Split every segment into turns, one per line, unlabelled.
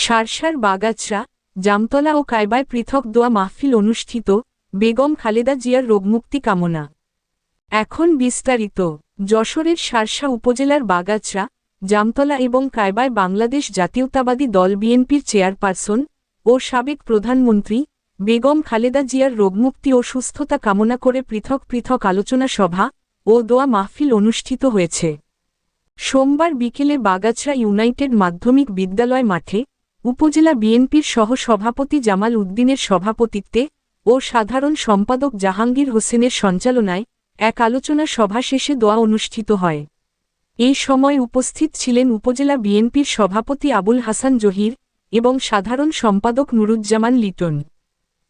সারসার বাগাছড়া, জামতলা ও কায়বায় পৃথক দোয়া মাহফিল অনুষ্ঠিত, বেগম খালেদা জিয়ার রোগমুক্তি কামনা। এখন বিস্তারিত। যশোরের সারসা উপজেলার বাগাছড়া, জামতলা এবং কায়বায় বাংলাদেশ জাতীয়তাবাদী দল বিএনপির চেয়ারপারসন ও সাবেক প্রধানমন্ত্রী বেগম খালেদা জিয়ার রোগমুক্তি ও সুস্থতা কামনা করে পৃথক পৃথক আলোচনা সভা ও দোয়া মাহফিল অনুষ্ঠিত হয়েছে। সোমবার বিকেলে বাগাছড়া ইউনাইটেড মাধ্যমিক বিদ্যালয় মাঠে উপজেলা বিএনপির সহ-সভাপতি জামাল উদ্দিনের সভাপতিত্বে ও সাধারণ সম্পাদক জাহাঙ্গীর হোসেনের সঞ্চালনায় এক আলোচনা সভা শেষে দোয়া অনুষ্ঠিত হয়। এই সময় উপস্থিত ছিলেন উপজেলা বিএনপির সভাপতি আবুল হাসান জহির এবং সাধারণ সম্পাদক নুরুজ্জামান লিটন।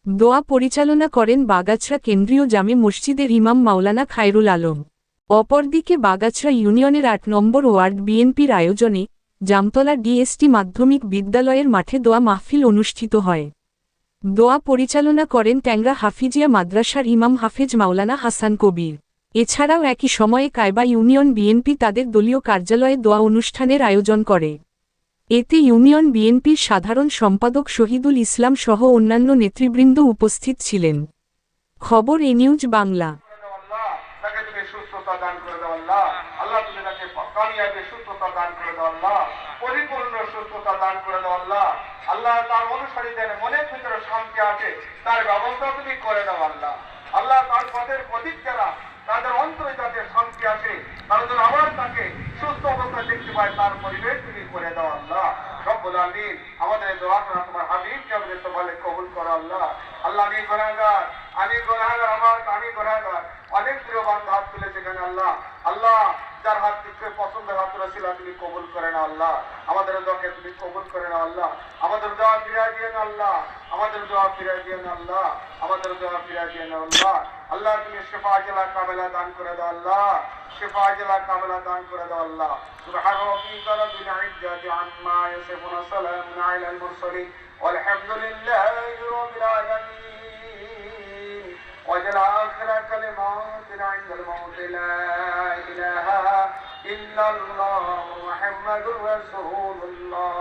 দোয়া পরিচালনা করেন বাগাছড়া কেন্দ্রীয় জামে মসজিদের ইমাম মাওলানা খায়রুল আলম। অপরদিকে বাগাছড়া ইউনিয়নের ৮ নম্বর ওয়ার্ড বিএনপির আয়োজনে জামতলা ডিএসটি মাধ্যমিক বিদ্যালয়ের মাঠে দোয়া মাহফিল অনুষ্ঠিত হয়। দোয়া পরিচালনা করেন ট্যাংরা হাফিজিয়া মাদ্রাসার ইমাম হাফেজ মাওলানা হাসান কবির। এছাড়াও একই সময়ে কায়বা ইউনিয়ন বিএনপি তাদের দলীয় কার্যালয়ে দোয়া অনুষ্ঠানের আয়োজন করে। এতে ইউনিয়ন বিএনপির সাধারণ সম্পাদক শহীদুল ইসলাম সহ অন্যান্য নেতৃবৃন্দ উপস্থিত ছিলেন। খবর এ নিউজ বাংলা।
পরিপূর্ণ সুস্থতা দান করে দাও আল্লাহ। আল্লাহ তার অনুসারীদের মনের ভিতরে শান্তি আছে, তার ব্যবস্থা তুমি করে দাও আল্লাহ। আল্লাহ তার পথের প্রতীক যারা, তাদের অন্তরে যাতে শান্তি আছে, তারা যেন আবার তাকে সুস্থ অবস্থায় দেখতে পায়, তার পরিবেশ তুমি করে দাও আল্লাহ। রব্বুল আলামিন আমাদের দোয়া করা তোমার হাবিব কেমন বলে কবুল করো আল্লাহ। আল্লাহ আমি গুনাহগার, আমি গুনাহগার। অনেক প্রিয় বান্দা হাত তুলে সেখানে আল্লাহ। আল্লাহ যার হাত থেকে পছন্দের হাত তুলেছিল তুমি কবুল করে না আল্লাহ। আমাদের দোয়াকে তুমি কবুল করে না আল্লাহ। আমাদের দোয়া ফিরিয়ে দিয়ে না আল্লাহ। আমাদের দোয়া ফিরিয়ে দিয়ে না আল্লাহ। আমাদের দোয়া ফিরিয়ে দিয়ে না আল্লাহ। আল্লাহ তুমি শিফা আজলা কামেলা দান করে দাও আল্লাহ। শিফা আজলা কামেলা দান করে দাও আল্লাহ। সুবহান রাব্বিকা রাব্বিল ইজ্জাতি আম্মা ইয়াসিফুন ওয়া সালামুন আলাল মুরসালিন ওয়ালহামদুলিল্লাহি রাব্বিল আলামিন। وجل آخر كلماتنا عند الموت لا إله إلا الله محمد رسول الله.